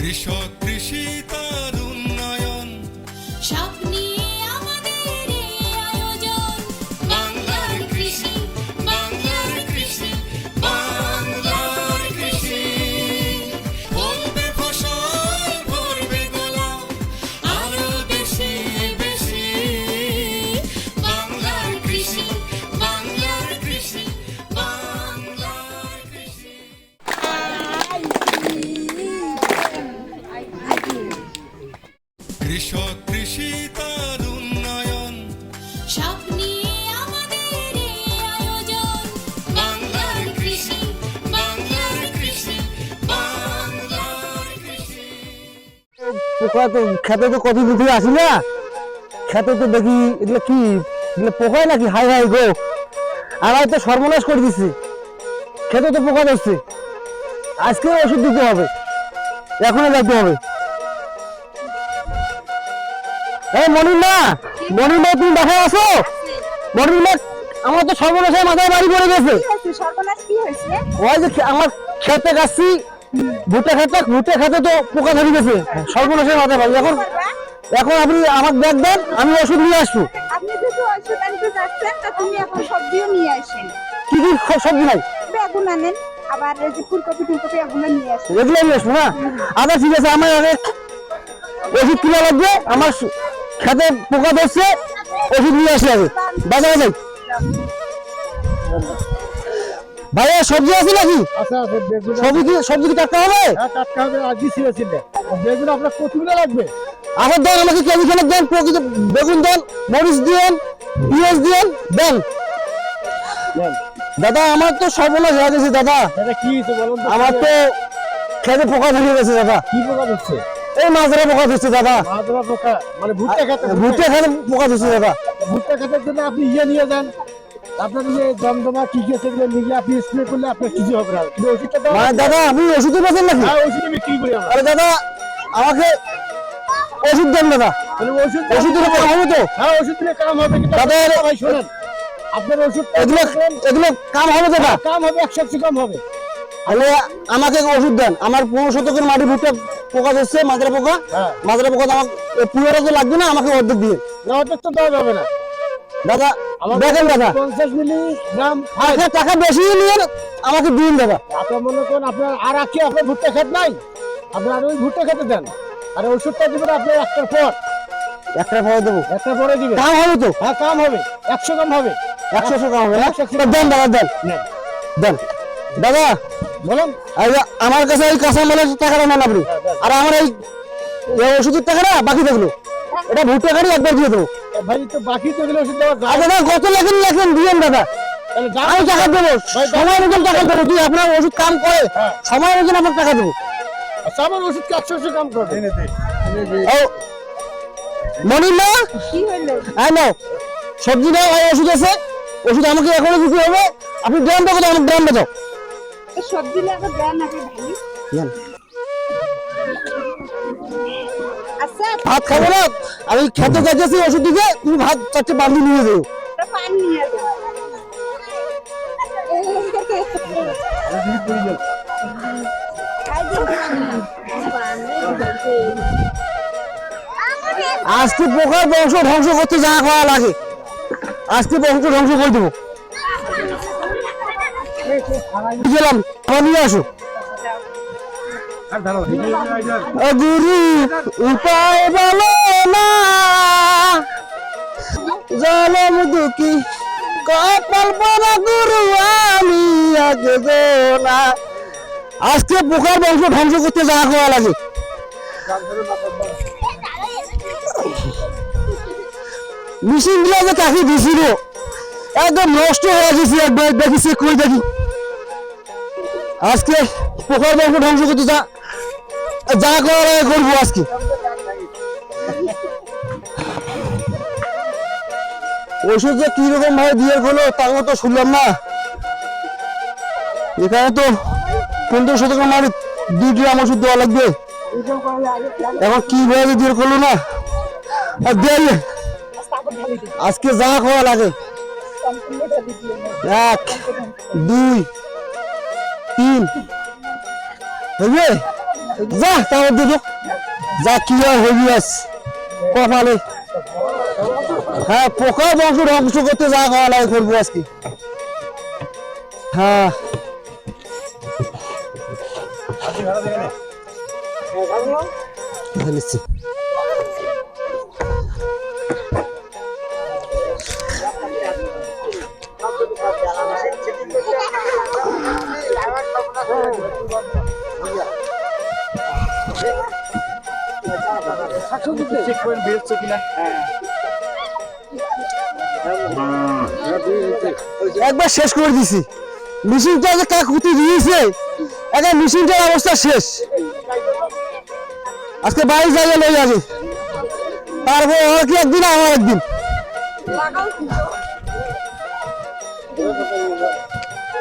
কৃষক কৃষি তার উন্নয়ন সব নিয়ে আমাদের এই আয়োজন। বাংলার কৃষি বাংলার কৃষি বাংলার কৃষি ফলবে ফসল ভরবে গোলা আরো বেশি বেশি বাংলার কৃষি বাংলার কৃষি বাংলার কৃষি। কৃষক কৃষি তার উন্নয়ন সব নিয়ে আমাদের এই আয়োজন। বাংলার কৃষি বাংলার কৃষি বাংলার কৃষি। পোকা তো খেতে তো কত দূর থেকে আসি না, খেতে তো দেখি এগুলো কি, এগুলো পোকায় নাকি? হাই হাই গো, আমার তো সর্বনাশ করে দিচ্ছে, খেতে তো পোকা ধরছে। আজকে ওষুধ দিতে হবে, এখনো যেতে হবে। এই মনিমা, মনিমা তুমি দেখা আসো। মনিমা, আমার তো সর্বনাশের মাথায় বাড়ি পড়ে গেছে। সর্বনাশ কি হয়েছে? ওই যে আমার খেতে গাছছি, ভুট্টা খেতে তো পোকা ধরে গেছে, সর্বনাশের মাথায় বাড়ি। এখন আপনি আমার ব্যাগ দেন, আমি ওষুধ নিয়ে আসবো। আপনি যদি ওষুধ আনতে যাচ্ছেন তা তুমি এখন সবজিও নিয়ে আসেন। কি কি সবজি নাই? বেগুন আনেন, আবার এই যে ফুলকপি টুলকপি এগুলো নিয়ে আসেন। এগুলো নিয়ে আসবো না? আচ্ছা ঠিক আছে, আমার অনেক ওষুধ কিনা লাগবে, আমার খেতে পোকা ধরছে, ওষুধ নিয়ে আসি আগে, বাজারে যাই। ভাইয়া সবজি আছে নাকি? আচ্ছা বেগুন সবজি কি টাটকা হবে? টাটকা হবে, আজই ছিঁড়েছিলে। বেগুন আপনার কতগুলো লাগবে? আমার দেন, আমাকে কেজি খানেক দেন, প্রকৃত বেগুন দেন, মরিচ দিয়েন, পেঁয়াজ দিয়েন, দেন। দাদা আমার তো সর্বনাশ হয়ে গেছে দাদা, এটা কি হয়েছে বলুন তো? আমার তো খেতে পোকা ধরে গেছে দাদা। কি পোকা ধরছে? এই মাজরা পোকা ধরছে দাদা, মাজরা পোকা মানে ভুট্টা খেতে? ভুট্টা খেতে পোকা ধরছে দাদা। ভুট্টা খেতের জন্য আপনি নিয়ে যান, আপনার যে জমজমা কি কি সেগুলো নিয়ে আপনি স্প্রে করলে আপনার কিছু হবে না। কিন্তু ওষুধটা তো মানে দাদা আপনি ওষুধ বেচেন নাকি? হ্যাঁ, ওষুধ বিক্রি করি আমরা। আরে দাদা আমাকে ওষুধ দেন দাদা, তাহলে ওষুধ ওষুধ দিলে কাম হবে তো? হ্যাঁ, ওষুধ দিলে কাম হবে, কিন্তু দাদা, আপনার ভাই শোনেন, আপনার ওষুধ এগুলো কাম হবে দাদা? কাম হবে, 100 কাম হবে। তাহলে আমাকে ওষুধ দেন, আমার 15 শতকের মাটি ভুট্টা পোকা ধরছে, মাজরা পোকা। হ্যাঁ। মাজরা পোকা তো আমাকে পুরোটা তো লাগবে না, আমাকে অর্ধেক দিয়ে না, ওটা তো দেওয়া যাবে না দাদা। দেখেন দাদা, 50 মিলিগ্রাম। আচ্ছা টাকা বেশি নিয়ে আমাকে দিন দাদা। আপনার মনে করেন আপনার আর কি আপনার ভুট্টা খেত নাই, আপনার ওই ভুট্টা খেতে দেন, আর ওষুধটা দিবেন আপনার একটার পর। একটা পরে দেবো, একটা পরে দিবেন। কাম হবে তো? হ্যাঁ, কাম হবে, 100 কাম হবে। 100 কাম হবে না? 100 তা দেন দাদা, দেন নেন। দেন দাদা। বলেন। এই যে আমার কাছে এই কাঁচা মালের টাকাটা নেন আপনি, আর আমার এই ওষুধের টাকাটা বাকি থাকলো, এটা ভুট্টা গাড়ি একবার দিয়ে দেবো। ভাই তো বাকি তো গেলে ওষুধ দেওয়া যায়। আর দাদা কত লেখেন দিয়েন দাদা, তাহলে যান। আমি টাকা দেবো, ভাই, সময় মতন টাকা দেবো। তুই আপনার ওষুধ কাম করে, হ্যাঁ। সময় মতন আপনার টাকা দেবো। আচ্ছা, আমার ওষুধ কি 100 কাম করবে? ও মনির না, কি হলো? হ্যাঁ নাও সবজি নাও, আর ওষুধ আছে, ওষুধ আমাকে এখনো দিতে হবে। আপনি ড্রাম দেখো তো, আমার ড্রাম দাও। এই সবজি লাগবে, দেন আগে ভাই। নেন। আচ্ছা, ভাত খাবো না, আমি খেতে যাচ্ছি ওষুধ দিতে, তুমি ভাত 4টে বান্দি নিয়ে যাও। একটা পানি নিয়ে যাও। আজকে পোকার বংশ ধ্বংস করতে যা খাওয়া লাগে, আজকে বংশ ধ্বংস করে দেবো। গেলাম, আবার নিয়ে আসো। গুরু উপায় বলো না, জলম দুঃখী কপাল পরা গুরু আমি আগে না। আজকে পোকার বংশ ধ্বংস করতে যা খাওয়া লাগে। মেশিন গুলো যে কাকে দিছিল একদম নষ্ট হয়ে গেছে, একবার দেখিছে কই দেখি। আজকে পোকার বংশ ধ্বংস করতে যা করার আগে করবো আজকে। ওষুধ যে কিরকম ভাবে দিয়ে হলো তাও তো শুনলাম না। এখানে তো 15 শতকের মাটি 2 গ্রাম ওষুধ দেওয়া লাগবে, এখন কি ভাবে দিয়ে করলো না। আর দিয়ে আজকে যা খাওয়া লাগে 1 2 3 হবে। যা তাও দিদি যা কি আর হবি আস কপালে হ্যাঁ পোকা বংশ ধ্বংস করতে যা খাওয়া লাগে করবো আজকে হ্যাঁ নিচ্ছি একবার শেষ করে দিছি মেশিনটা যে কাকুতি দিয়েছে একবার মেশিনটার অবস্থা শেষ আজকে বাড়ি জায়গায় লই যাবে তারপর ওর কি একদিন আমার একদিন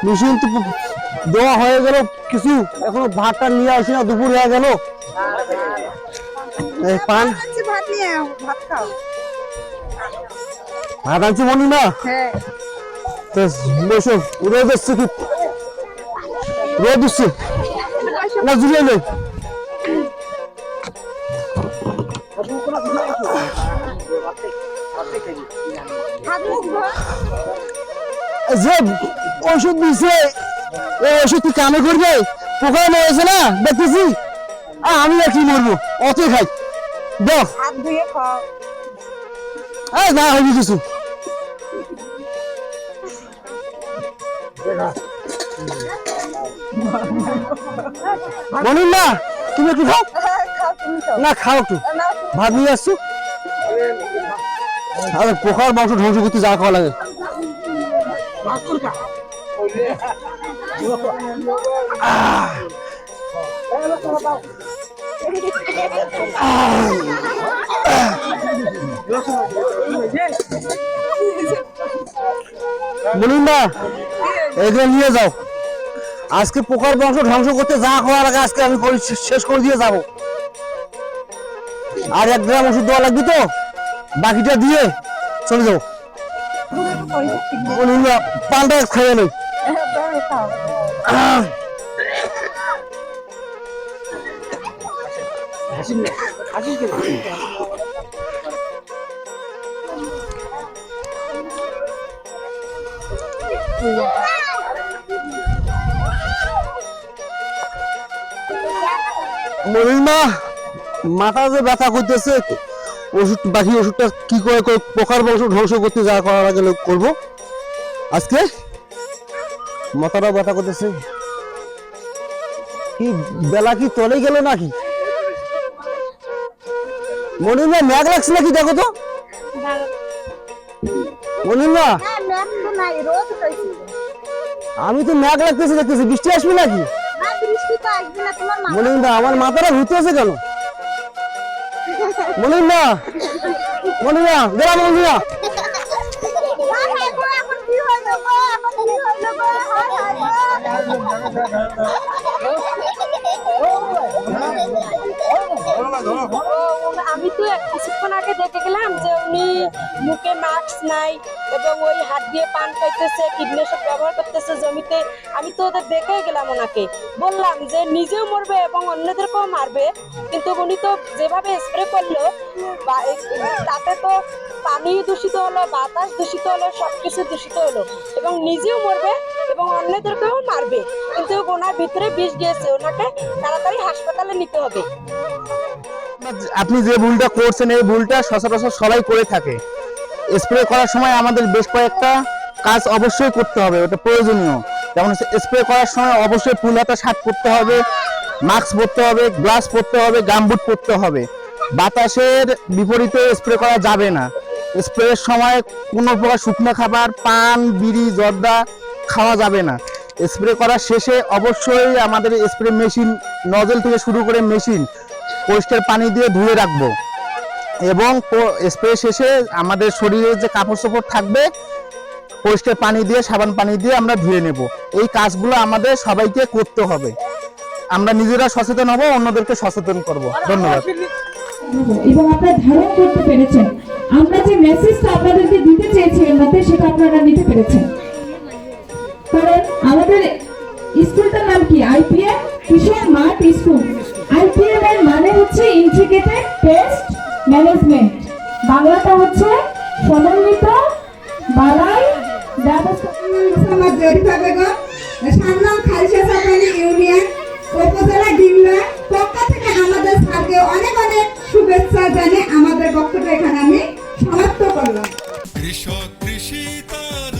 মেশিন তো দেওয়া হয়ে গেল কিছু এখনো ভাতটা নিয়ে আসি না দুপুর হয়ে গেল এই পান ভাত নিয়ে ভাত খাও ভাত আনছি মনি না হ্যাঁ তো বসো রোদ এসছে কি রোদ উঠছে না জুড়ে নেই ভাত মুখ ধোয়া যে ওষুধ দিছে এই ওষুধ কি কামে করবে পোকা মেরেছে না দেখতেছি আমি আর কি মরবো অতই খাই দেখ হাত ধুয়ে খাও না হবি কিছু বলুন না তুমি একটু খাও খাও তুমি খাও না খাও একটু না ভাত নিয়ে আসছো আরে পোকার মাংস ধ্বংস করতে যা খাওয়া লাগে বলুন না এগুলো নিয়ে যাও আজকে পোকার বংশ ধ্বংস করতে যা খাওয়া লাগে আজকে আমি শেষ করে দিয়ে যাব আর 1 গ্রাম ওষুধ দেওয়া লাগবে তো বাকিটা দিয়ে চলে যাও বলুন না পানটা খেয়ে নেই খাও বলুন না মাথা যে ব্যথা করতেছে ওষুধ বাকি ওষুধটা কি করে পোকার বংশ ধ্বংস করতে যা করার আগে করবো আজকে মাথাটা ব্যথা করতেছে কি বেলা কি চলে গেল নাকি মনে না ম্যাগ লাগছে নাকি দেখো তো মনে না হ্যাঁ ম্যাম তো নাই রোদ হইছে আমি তো ম্যাগ লাগতেছে দেখতেছি বৃষ্টি আসবে নাকি না বৃষ্টি তো আসবে না তোমার মা মনে না আমার মাথাটা ঘুরতে আছে কেন মনে না গেলাম মনে না এখন কি হইল গো এখন কি হইল গো হায় আমি তো কিছুক্ষণ আগে দেখে গেলাম যে উনি মুখে মাস্ক নাই এবং ওই হাত দিয়ে পান খাইতেছে কীটনাশক ব্যবহার করতেছে জমিতে আমি তো ওদের দেখেই গেলাম ওনাকে বললাম যে নিজেও মরবে এবং অন্যদেরকেও মারবে কিন্তু উনি তো যেভাবে স্প্রে করলো তাতে তো পানি দূষিত হলো বাতাস দূষিত হলো সবকিছু দূষিত হলো এবং নিজেও মরবে এবং অন্যদেরকেও মারবে কিন্তু ওনার ভিতরে বিষ গিয়েছে ওনাকে তাড়াতাড়ি হাসপাতালে নিতে হবে আপনি যে ভুলটা করছেন এই ভুলটা সচরাচর সবাই করে থাকে স্প্রে করার সময় আমাদের বেশ কয়েকটা কাজ অবশ্যই করতে হবে ওটা প্রয়োজনীয় যেমন স্প্রে করার সময় অবশ্যই ফুল হাতা শার্ট পরতে হবে মাস্ক পরতে হবে গ্লাভস পরতে হবে গামবুট পরতে হবে বাতাসের বিপরীতে স্প্রে করা যাবে না স্প্রের সময় কোনো প্রকার শুকনো খাবার পান বিড়ি জর্দা খাওয়া যাবে না স্প্রে করার শেষে অবশ্যই আমাদের স্প্রে মেশিন নজল থেকে শুরু করে মেশিন পরিষ্কার পানি দিয়ে ধুয়ে রাখবো এবং স্প্রে শেষে আমাদের শরীরে যে কাপড় চোপড় থাকবে পরিষ্কার পানি দিয়ে সাবান পানি দিয়ে আমরা ধুয়ে নেব এই কাজগুলো আমাদের সবাইকে করতে হবে আমরা নিজেরা সচেতন হব অন্যদেরকে সচেতন করব ধন্যবাদ এবং আপনারা ধারণ করতে পেরেছেন আমরা যে মেসেজটা আপনাদেরকে দিতে চেয়েছি এর মধ্যে সেটা আপনারা নিতে পেরেছেন কারণ আমাদের স্কুলটার নাম কি আইপিএম কিশোর মাঠ স্কুল আইপিএম এর মানে হচ্ছে ইন্টিগ্রেটেড পেস্ট ম্যানেজমেন্ট, বাংলাটা হচ্ছে সমন্বিত বালাই ব্যবস্থা। মোহাম্মদ জরিফা বেগম, 7 নং খালসা সাপানি ইউনিয়ন উপজেলা ডিমলা পক্ষ থেকে আমাদের স্যারকে অনেক অনেক শুভেচ্ছা জানিয়ে আমাদের বক্তব্য এখানে আমি সমাপ্ত করলাম। কৃষক কৃষি তার